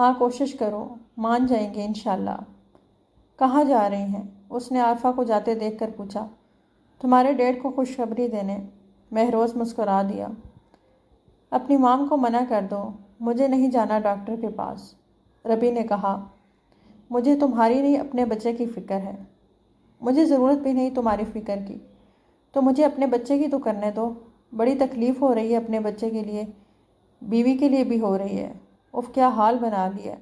ہاں کوشش کرو، مان جائیں گے انشاءاللہ۔ کہاں جا رہی ہیں؟ اس نے عارفہ کو جاتے دیکھ کر پوچھا۔ تمہارے ڈیڈ کو خوشخبری دینے۔ مہروز مسکرا دیا۔ اپنی مام کو منع کر دو، مجھے نہیں جانا ڈاکٹر کے پاس۔ ربی نے کہا، مجھے تمہاری نہیں اپنے بچے کی فکر ہے۔ مجھے ضرورت بھی نہیں تمہاری فکر کی، تو مجھے اپنے بچے کی تو کرنے دو۔ بڑی تکلیف ہو رہی ہے اپنے بچے کے لیے، بیوی کے لیے بھی ہو رہی ہے۔ اف کیا حال بنا لیا ہے۔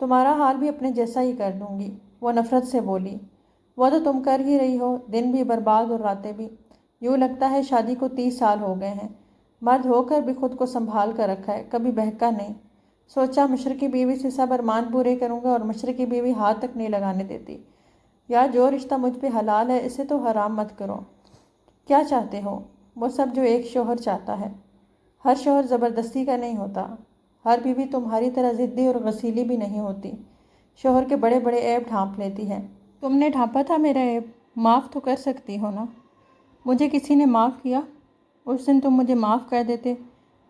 تمہارا حال بھی اپنے جیسا ہی کر دوں گی، وہ نفرت سے بولی۔ وہ تو تم کر ہی رہی ہو، دن بھی برباد اور راتیں بھی۔ یوں لگتا ہے شادی کو 30 سال ہو گئے ہیں، مرد ہو کر بھی خود کو سنبھال کر رکھا ہے، کبھی بہکا نہیں۔ سوچا مشرقی بیوی سے سب ارمان پورے کروں گا اور مشرقی بیوی ہاتھ تک نہیں لگانے دیتی۔ یا جو رشتہ مجھ پہ حلال ہے اسے تو حرام مت کرو۔ کیا چاہتے ہو؟ وہ سب جو ایک شوہر چاہتا ہے۔ ہر شوہر زبردستی کا نہیں ہوتا، ہر بیوی تمہاری طرح ضدی اور غسیلی بھی نہیں ہوتی، شوہر کے بڑے بڑے عیب ڈھانپ لیتی ہے۔ تم نے ڈھانپا تھا میرا عیب، معاف تو کر سکتی ہو نا؟ مجھے کسی نے معاف کیا؟ اس دن تم مجھے معاف کر دیتے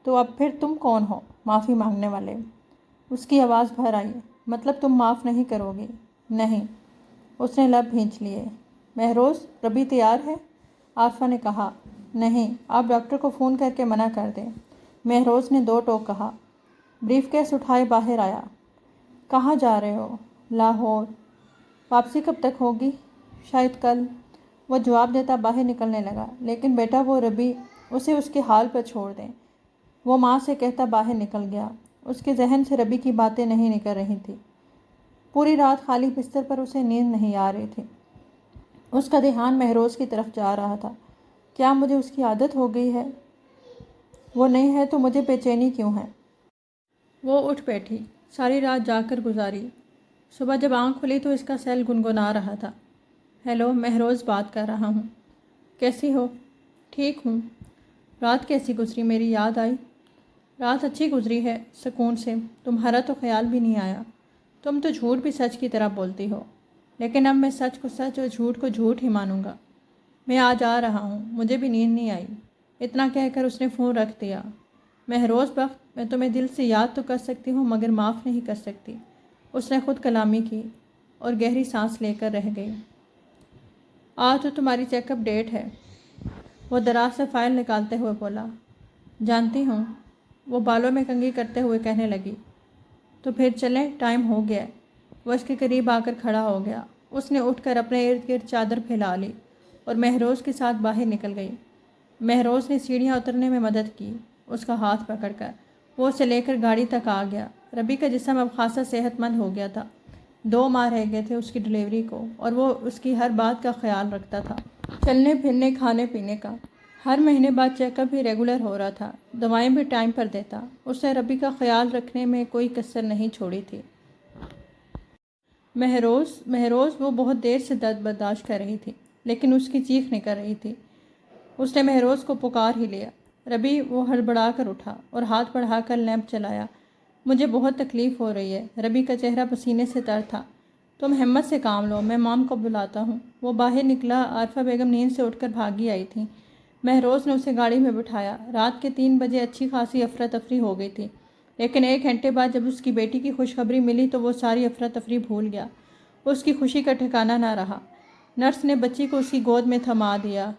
تو اب پھر تم کون ہو معافی مانگنے والے؟ اس کی آواز بھر آئی۔ مطلب تم معاف نہیں کرو گی؟ نہیں۔ اس نے لب بھینچ لیے۔ مہروز، ربی تیار ہے؟ عارفہ نے کہا۔ نہیں، آپ ڈاکٹر کو فون کر کے منع کر دیں، مہروز نے 2 ٹوک کہا۔ بریف کیس اٹھائے باہر آیا۔ کہاں جا رہے ہو؟ لاہور۔ واپسی کب تک ہوگی؟ شاید کل۔ وہ جواب دیتا باہر نکلنے لگا، لیکن بیٹا وہ ربی، اسے اس کے حال پر چھوڑ دیں۔ وہ ماں سے کہتا باہر نکل گیا۔ اس کے ذہن سے ربی کی باتیں نہیں نکل رہی تھیں۔ پوری رات خالی بستر پر اسے نیند نہیں آ رہی تھی۔ اس کا دھیان مہروز کی طرف جا رہا تھا۔ کیا مجھے اس کی عادت ہو گئی ہے؟ وہ نہیں ہے تو مجھے بے چینی کیوں ہے؟ وہ اٹھ بیٹھی، ساری رات جاگ کر گزاری۔ صبح جب آنکھ کھلی تو اس کا سیل گنگنا رہا تھا۔ ہیلو، مہروز بات کر رہا ہوں۔ کیسی ہو؟ ٹھیک ہوں۔ رات کیسی گزری؟ میری یاد آئی؟ رات اچھی گزری ہے، سکون سے۔ تمہارا تو خیال بھی نہیں آیا۔ تم تو جھوٹ بھی سچ کی طرح بولتی ہو، لیکن اب میں سچ کو سچ اور جھوٹ کو جھوٹ ہی مانوں گا۔ میں آج آ رہا ہوں، مجھے بھی نیند نہیں آئی۔ اتنا کہہ کر اس نے فون رکھ دیا۔ مہروز بخت، میں تمہیں دل سے یاد تو کر سکتی ہوں مگر معاف نہیں کر سکتی۔ اس نے خود کلامی کی اور گہری سانس لے کر رہ گئی۔ آج تو تمہاری چیک اپ ڈیٹ ہے، وہ دراز سے فائل نکالتے ہوئے بولا۔ جانتی ہوں، وہ بالوں میں کنگھی کرتے ہوئے کہنے لگی۔ تو پھر چلیں، ٹائم ہو گیا ہے۔ وہ اس کے قریب آ کر کھڑا ہو گیا۔ اس نے اٹھ کر اپنے ارد گرد چادر پھیلا لی اور مہروز کے ساتھ باہر نکل گئی۔ مہروز نے سیڑھیاں اترنے میں مدد کی، اس کا ہاتھ پکڑ کر۔ وہ اسے لے کر گاڑی تک آ گیا۔ ربی کا جسم اب خاصا صحت مند ہو گیا تھا۔ 2 ماہ رہ گئے تھے اس کی ڈلیوری کو اور وہ اس کی ہر بات کا خیال رکھتا تھا، چلنے پھرنے، کھانے پینے کا۔ ہر مہینے بعد چیک اپ بھی ریگولر ہو رہا تھا، دوائیں بھی ٹائم پر دیتا۔ اس نے ربی کا خیال رکھنے میں کوئی کسر نہیں چھوڑی تھی۔ مہروز وہ بہت دیر سے درد برداشت کر رہی تھی، لیکن اس کی چیخ نکل رہی تھی۔ اس نے مہروز کو پکار ہی لیا۔ ربی، وہ ہڑبڑا کر اٹھا اور ہاتھ بڑھا کر لیمپ چلایا۔ مجھے بہت تکلیف ہو رہی ہے۔ ربی کا چہرہ پسینے سے تر تھا۔ تم ہمت سے کام لو، میں مام کو بلاتا ہوں۔ وہ باہر نکلا۔ عارفہ بیگم نیند سے اٹھ کر بھاگی آئی تھیں۔ مہروز نے اسے گاڑی میں بٹھایا۔ رات کے 3 بجے اچھی خاصی افراتفری ہو گئی تھی، لیکن 1 گھنٹے بعد جب اس کی بیٹی کی خوشخبری ملی تو وہ ساری افراتفری بھول گیا۔ اس کی خوشی کا ٹھکانہ نہ رہا۔ نرس نے بچی کو اس کی گود میں تھما دیا۔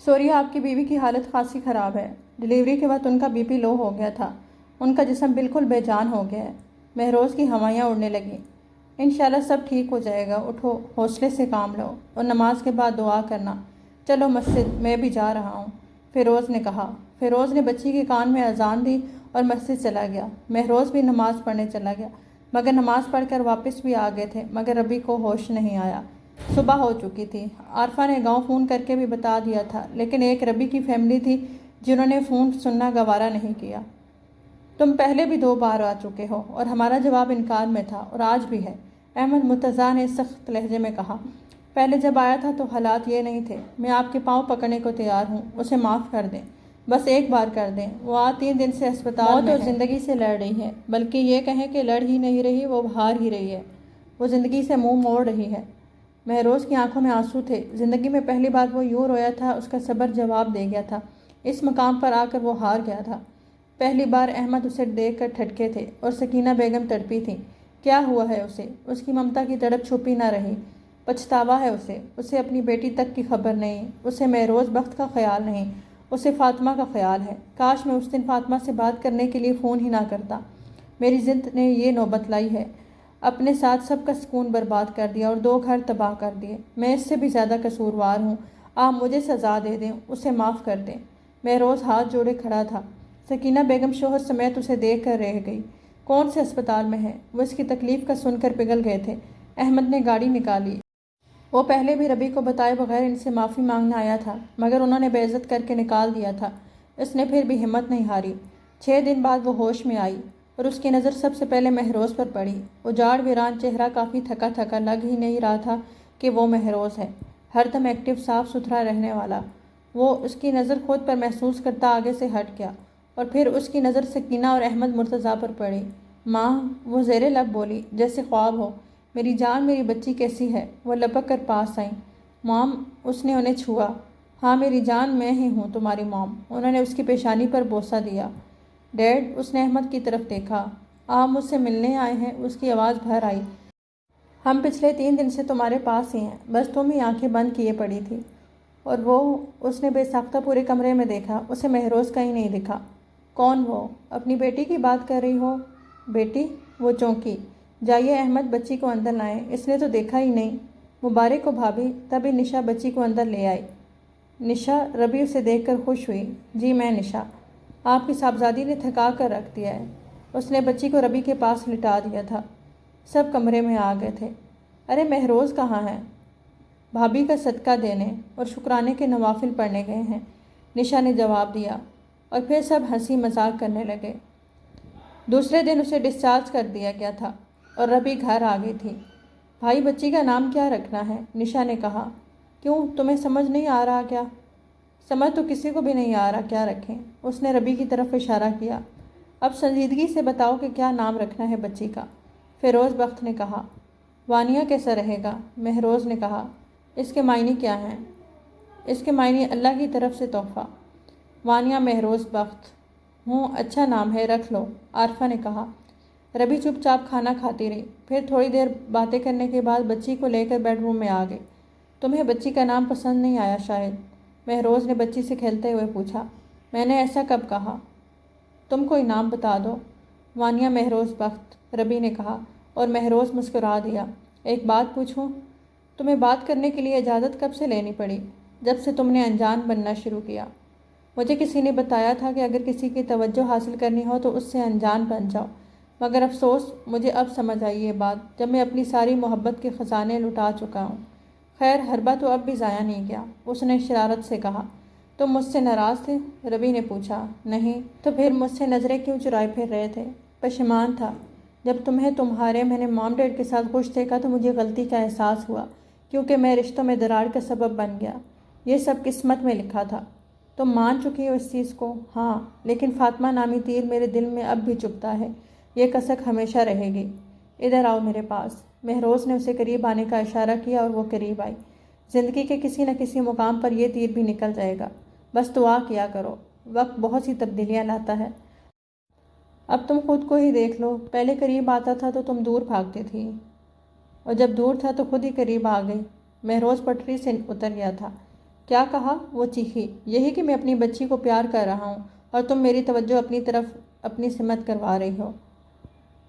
سوری، آپ کی بیوی کی حالت خاصی خراب ہے۔ ڈلیوری کے وقت ان کا بی پی لو ہو گیا تھا، ان کا جسم بالکل بے جان ہو گیا ہے۔ مہروز کی ہوائیاں اڑنے لگیں۔ انشاءاللہ سب ٹھیک ہو جائے گا، اٹھو، حوصلے سے کام لو اور نماز کے بعد دعا کرنا۔ چلو مسجد، میں بھی جا رہا ہوں، فیروز نے کہا۔ فیروز نے بچی کے کان میں اذان دی اور مسجد چلا گیا۔ مہروز بھی نماز پڑھنے چلا گیا، مگر نماز پڑھ کر واپس بھی آ گئے تھے، مگر ربی کو ہوش نہیں آیا۔ صبح ہو چکی تھی۔ عارفہ نے گاؤں فون کر کے بھی بتا دیا تھا، لیکن ایک ربی کی فیملی تھی جنہوں نے فون سننا گوارا نہیں کیا۔ تم پہلے بھی 2 بار آ چکے ہو اور ہمارا جواب انکار میں تھا، اور آج بھی ہے، احمد مرتضیٰ نے سخت لہجے میں کہا۔ پہلے جب آیا تھا تو حالات یہ نہیں تھے۔ میں آپ کے پاؤں پکڑنے کو تیار ہوں، اسے معاف کر دیں، بس ایک بار کر دیں۔ وہ آج 3 دن سے ہسپتال میں ہے، موت اور زندگی سے لڑ رہی ہے، بلکہ یہ کہیں کہ لڑ ہی نہیں رہی، وہ ہار ہی رہی ہے۔ وہ زندگی سے منہ موڑ رہی ہے۔ مہروز کی آنکھوں میں آنسو تھے۔ زندگی میں پہلی بار وہ یوں رویا تھا، اس کا صبر جواب دے گیا تھا۔ اس مقام پر آ کر وہ ہار گیا تھا۔ پہلی بار احمد اسے دیکھ کر ٹھٹکے تھے اور سکینہ بیگم تڑپی تھیں۔ کیا ہوا ہے اسے؟ اس کی ممتا کی تڑپ چھپی نہ رہی۔ پچھتاوا ہے اسے اپنی بیٹی تک کی خبر نہیں، اسے مہروز بخت کا خیال نہیں، اسے فاطمہ کا خیال ہے۔ کاش میں اس دن فاطمہ سے بات کرنے کے لیے فون ہی نہ کرتا۔ میری ضد نے یہ نوبت لائی ہے، اپنے ساتھ سب کا سکون برباد کر دیا اور 2 گھر تباہ کر دیے۔ میں اس سے بھی زیادہ قصوروار ہوں، آپ مجھے سزا دے دیں، اسے معاف کر دیں۔ مہروز ہاتھ جوڑے کھڑا تھا۔ سکینہ بیگم شوہر سمیت اسے دیکھ کر رہ گئی۔ کون سے اسپتال میں ہے؟ وہ اس کی تکلیف کا سن کر پگھل گئے تھے۔ احمد نے گاڑی نکالی۔ وہ پہلے بھی ربی کو بتائے بغیر ان سے معافی مانگنے آیا تھا، مگر انہوں نے بے عزت کر کے نکال دیا تھا۔ اس نے پھر بھی ہمت نہیں ہاری۔ 6 دن بعد وہ ہوش میں آئی اور اس کی نظر سب سے پہلے مہروز پر پڑی۔ اجاڑ ویران چہرہ کافی تھکا تھکا لگ ہی نہیں رہا تھا کہ وہ مہروز ہے، ہر دم ایکٹیو، صاف ستھرا رہنے والا۔ وہ اس کی نظر خود پر محسوس کرتا آگے سے ہٹ گیا اور پھر اس کی نظر سکینہ اور احمد مرتضیٰ پر پڑی۔ ماں، وہ زیر لب بولی، جیسے خواب ہو۔ میری جان، میری بچی کیسی ہے؟ وہ لپک کر پاس آئیں۔ مام، اس نے انہیں چھوا۔ ہاں میری جان، میں ہی ہوں تمہاری مام۔ انہوں نے اس کی پیشانی پر بوسہ دیا۔ ڈیڈ، اس نے احمد کی طرف دیکھا۔ آپ مجھ سے ملنے آئے ہیں؟ اس کی آواز بھر آئی۔ ہم پچھلے 3 دن سے تمہارے پاس ہی ہیں، بس تم ہی آنکھیں بند کیے پڑی تھی۔ اور وہ، اس نے بے ساختہ پورے کمرے میں دیکھا، اسے مہروز کہیں نہیں دکھا۔ کون وہ؟ اپنی بیٹی کی بات کر رہی ہو؟ بیٹی؟ وہ چونکی۔ جائیے احمد، بچی کو اندر لائیں، اس نے تو دیکھا ہی نہیں۔ مبارک ہو بھابھی۔ تبھی نشا بچی کو اندر لے آئی۔ نشا؟ ربی اسے دیکھ کر خوش ہوئی۔ جی میں نشا۔ آپ کی صاحبزادی نے تھکا کر رکھ دیا ہے۔ اس نے بچی کو ربی کے پاس لٹا دیا تھا۔ سب کمرے میں آ گئے تھے۔ ارے مہروز کہاں ہے؟ بھابھی کا صدقہ دینے اور شکرانے کے نوافل پڑھنے گئے ہیں، نشا نے جواب دیا، اور پھر سب ہنسی مذاق کرنے لگے۔ دوسرے دن اسے ڈسچارج کر دیا گیا تھا اور ربی گھر آ گئی تھی۔ بھائی، بچی کا نام کیا رکھنا ہے؟ نشا نے کہا۔ کیوں، تمہیں سمجھ نہیں آ رہا کیا؟ سمجھ تو کسی کو بھی نہیں آ رہا کیا رکھیں۔ اس نے ربی کی طرف اشارہ کیا۔ اب سنجیدگی سے بتاؤ کہ کیا نام رکھنا ہے بچی کا؟ فیروز بخت نے کہا۔ وانیہ کیسا رہے گا؟ مہروز نے کہا۔ اس کے معنی کیا ہیں؟ اس کے معنی اللہ کی طرف سے تحفہ۔ وانیہ مہروز بخت۔ اچھا نام ہے، رکھ لو، عارفہ نے کہا۔ ربی چپ چاپ کھانا کھاتی رہی، پھر تھوڑی دیر باتیں کرنے کے بعد بچی کو لے کر بیڈ روم میں آ گئی۔ تمہیں بچی کا نام پسند نہیں آیا شاید؟ مہروز نے بچی سے کھیلتے ہوئے پوچھا۔ میں نے ایسا کب کہا؟ تم کوئی نام بتا دو۔ وانیہ مہروز بخت، ربی نے کہا، اور مہروز مسکرا دیا۔ ایک بات پوچھوں؟ تمہیں بات کرنے کے لیے اجازت کب سے لینی پڑی؟ جب سے تم نے انجان بننا شروع کیا۔ مجھے کسی نے بتایا تھا کہ اگر کسی کی توجہ حاصل کرنی ہو تو اس سے انجان بن جاؤ، مگر افسوس، مجھے اب سمجھ آئی یہ بات، جب میں اپنی ساری محبت کے خزانے لٹا چکا ہوں۔ خیر، حربہ تو اب بھی ضائع نہیں گیا، اس نے شرارت سے کہا۔ تم مجھ سے ناراض تھے؟ ربی نے پوچھا۔ نہیں، تو پھر مجھ سے نظریں کیوں چرائے پھر رہے تھے؟ پشیمان تھا۔ جب تمہیں میں نے مام ڈیڈ کے ساتھ خوش دیکھا تو مجھے غلطی کا احساس ہوا، کیونکہ میں رشتوں میں دراڑ کا سبب بن گیا۔ یہ سب قسمت میں لکھا تھا۔ تم مان چکی ہو اس چیز کو؟ ہاں، لیکن فاطمہ نامی تیر میرے دل میں اب بھی چبھتا ہے، یہ کسک ہمیشہ رہے گی۔ ادھر آؤ میرے پاس۔ مہروز نے اسے قریب آنے کا اشارہ کیا اور وہ قریب آئی۔ زندگی کے کسی نہ کسی مقام پر یہ تیر بھی نکل جائے گا، بس دعا کیا کرو، وقت بہت سی تبدیلیاں لاتا ہے۔ اب تم خود کو ہی دیکھ لو، پہلے قریب آتا تھا تو تم دور بھاگتی تھی، اور جب دور تھا تو خود ہی قریب آ گئی۔ مہروز پٹری سے اتر گیا تھا۔ کیا کہا؟ وہ چیخی۔ یہی کہ میں اپنی بچی کو پیار کر رہا ہوں اور تم میری توجہ اپنی طرف اپنی سمت کروا رہی ہو۔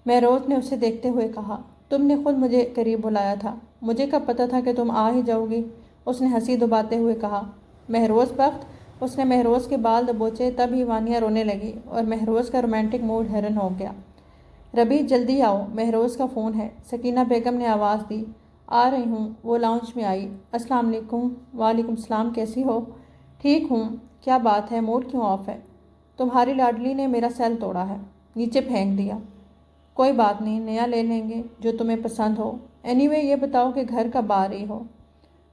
مہروز نے اسے دیکھتے ہوئے کہا۔ تم نے خود مجھے قریب بلایا تھا، مجھے کب پتہ تھا کہ تم آ ہی جاؤ گی؟ اس نے ہنسی دباتے ہوئے کہا۔ مہروز بخت، اس نے مہروز کے بال دبوچے، تب ہی وانیہ رونے لگی اور مہروز کا رومانٹک موڈ حیران ہو گیا۔ ربی، جلدی آؤ، مہروز کا فون ہے، سکینہ بیگم نے آواز دی۔ آ رہی ہوں۔ وہ لاؤنج میں آئی۔ السلام علیکم۔ وعلیکم السلام، کیسی ہو؟ ٹھیک ہوں۔ کیا بات ہے، موڈ کیوں آف ہے؟ تمہاری لاڈلی نے میرا سیل توڑا ہے، نیچے پھینک دیا۔ کوئی بات نہیں، نیا لے لیں گے جو تمہیں پسند ہو۔ اینی وے، یہ بتاؤ کہ گھر کب آ رہی ہو؟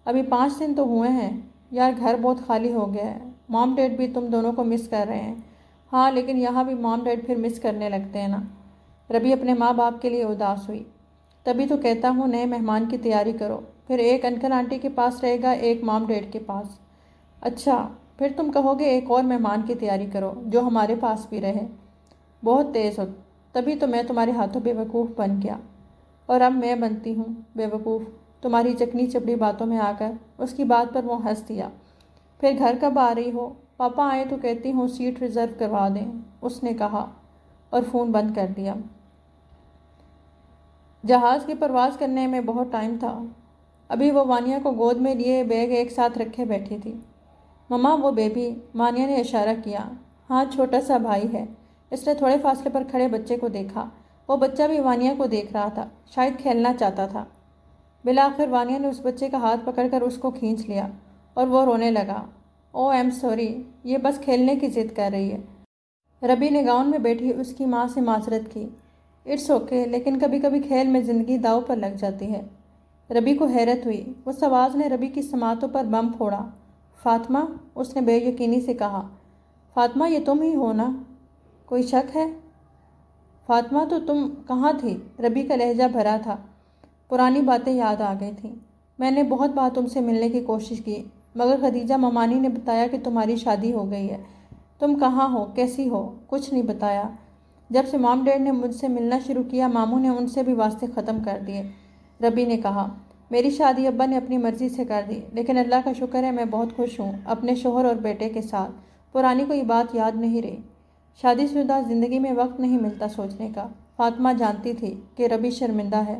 ابھی 5 دن تو ہوئے ہیں۔ یار، گھر بہت خالی ہو گیا ہے، مام ڈیڈ بھی تم دونوں کو مس کر رہے ہیں۔ ہاں، لیکن یہاں بھی مام ڈیڈ پھر مس کرنے لگتے ہیں نا۔ ربی اپنے ماں باپ کے لیے اداس ہوئی۔ تبھی تو کہتا ہوں نئے مہمان کی تیاری کرو، پھر ایک انکل آنٹی کے پاس رہے گا، ایک مام ڈیڈ کے پاس۔ اچھا، پھر تم کہو گے ایک اور مہمان کی تیاری کرو جو ہمارے پاس بھی رہے۔ بہت تیز ہو، تبھی تو میں تمہارے ہاتھوں بیوقوف بن گیا، اور اب میں بنتی ہوں بیوقوف تمہاری چکنی چپڑی باتوں میں آ کر۔ اس کی بات پر وہ ہنس دیا۔ پھر گھر کب آ رہی ہو؟ پاپا آئے تو کہتی ہوں سیٹ ریزرو کروا دیں، اس نے کہا اور فون بند کر دیا۔ جہاز کی پرواز کرنے میں بہت ٹائم تھا۔ ابھی وہ وانیا کو گود میں لیے بیگ ایک ساتھ رکھے بیٹھی تھی۔ مما وہ بیبی، وانیا نے اشارہ کیا۔ ہاں، چھوٹا سا بھائی ہے۔ اس نے تھوڑے فاصلے پر کھڑے بچے کو دیکھا۔ وہ بچہ بھی وانیا کو دیکھ رہا تھا، شاید کھیلنا چاہتا تھا۔ بالآخر وانیا نے اس بچے کا ہاتھ پکڑ کر اس کو کھینچ لیا اور وہ رونے لگا۔ او ایم سوری، یہ بس کھیلنے کی ضد کر رہی ہے۔ ربی نے گاؤن میں بیٹھی اس کی ماں سے معذرت کی۔ اٹس اوکے، لیکن کبھی کبھی کھیل میں زندگی داؤ پر لگ جاتی ہے۔ ربی کو حیرت ہوئی۔ اس آواز نے ربی کی سماعتوں پر بم پھوڑا۔ فاطمہ، اس نے بے یقینی سے کہا۔ فاطمہ، یہ تم ہی ہو نا؟ کوئی شک ہے؟ فاطمہ، تو تم کہاں تھی؟ ربی کا لہجہ بھرا تھا۔ پرانی باتیں یاد آ گئی تھیں۔ میں نے بہت بار تم سے ملنے کی کوشش کی، مگر خدیجہ ممانی نے بتایا کہ تمہاری شادی ہو گئی ہے۔ تم کہاں ہو، کیسی ہو؟ کچھ نہیں بتایا۔ جب سے مام ڈیڈ نے مجھ سے ملنا شروع کیا، ماموں نے ان سے بھی واسطے ختم کر دیے، ربی نے کہا۔ میری شادی ابا نے اپنی مرضی سے کر دی، لیکن اللہ کا شکر ہے میں بہت خوش ہوں اپنے شوہر اور بیٹے کے ساتھ۔ پرانی کوئی بات یاد نہیں رہی۔ شادی شدہ زندگی میں وقت نہیں ملتا سوچنے کا۔ فاطمہ جانتی تھی کہ ربی شرمندہ ہے۔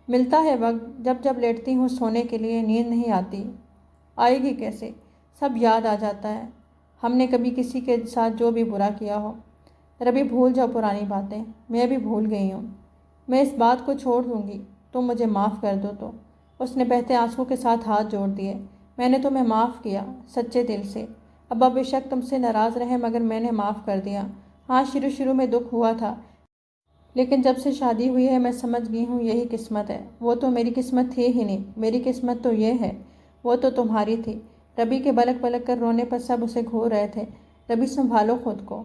ملتا ہے وقت، جب جب لیٹتی ہوں سونے کے لیے نیند نہیں آتی۔ آئے گی کیسے؟ سب یاد آ جاتا ہے، ہم نے کبھی کسی کے ساتھ جو بھی برا کیا ہو۔ ربی بھول جاؤ پرانی باتیں، میں بھی بھول گئی ہوں۔ میں اس بات کو چھوڑ دوں گی، تم مجھے معاف کر دو تو۔ اس نے بہتے آنسوں کے ساتھ ہاتھ جوڑ دیے۔ میں نے تمہیں معاف کیا، سچے دل سے۔ ابا بے شک تم سے ناراض رہے، مگر میں نے معاف کر دیا۔ ہاں، شروع میں دکھ ہوا تھا، لیکن جب سے شادی ہوئی ہے میں سمجھ گئی ہوں یہی قسمت ہے۔ وہ تو میری قسمت تھی ہی نہیں، میری قسمت تو یہ ہے، وہ تو تمہاری تھی۔ ربی کے بلک بلک کر رونے پر سب اسے گھور رہے تھے۔ ربی سنبھالو خود کو۔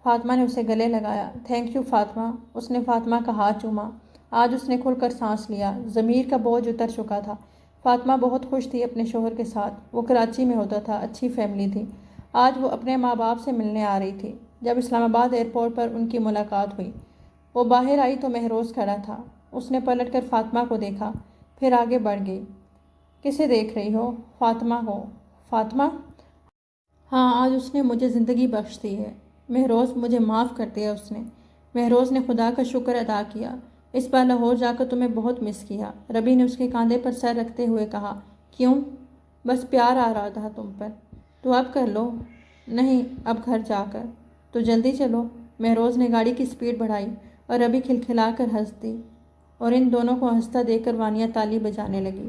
فاطمہ نے اسے گلے لگایا۔ Thank you Fatima. اس نے فاطمہ کا ہاتھ چوما۔ آج اس نے کھل کر سانس لیا، ضمیر کا بوجھ اتر چکا تھا۔ فاطمہ بہت خوش تھی اپنے شوہر کے ساتھ۔ وہ کراچی میں ہوتا تھا، اچھی فیملی تھی۔ آج وہ اپنے ماں باپ سے ملنے آ رہی تھی۔ جب اسلام آباد ایئرپورٹ پر ان کی ملاقات ہوئی، وہ باہر آئی تو مہروز کھڑا تھا۔ اس نے پلٹ کر فاطمہ کو دیکھا، پھر آگے بڑھ گئی۔ کسے دیکھ رہی ہو؟ فاطمہ کو۔ فاطمہ؟ ہاں، آج اس نے مجھے زندگی بخش دی ہے۔ مہروز، مجھے معاف کر دیا اس نے۔ مہروز نے خدا کا شکر ادا کیا۔ اس بار لاہور جا کر تمہیں بہت مس کیا، ربی نے اس کے کاندھے پر سر رکھتے ہوئے کہا۔ کیوں؟ بس پیار آ رہا تھا تم پر۔ تو اب کر لو۔ نہیں، اب گھر جا کر۔ تو جلدی چلو۔ مہروز نے گاڑی کی سپیڈ بڑھائی اور ربی کھلکھلا کر ہنس دی، اور ان دونوں کو ہنستا دیکھ کر وانیا تالی بجانے لگی۔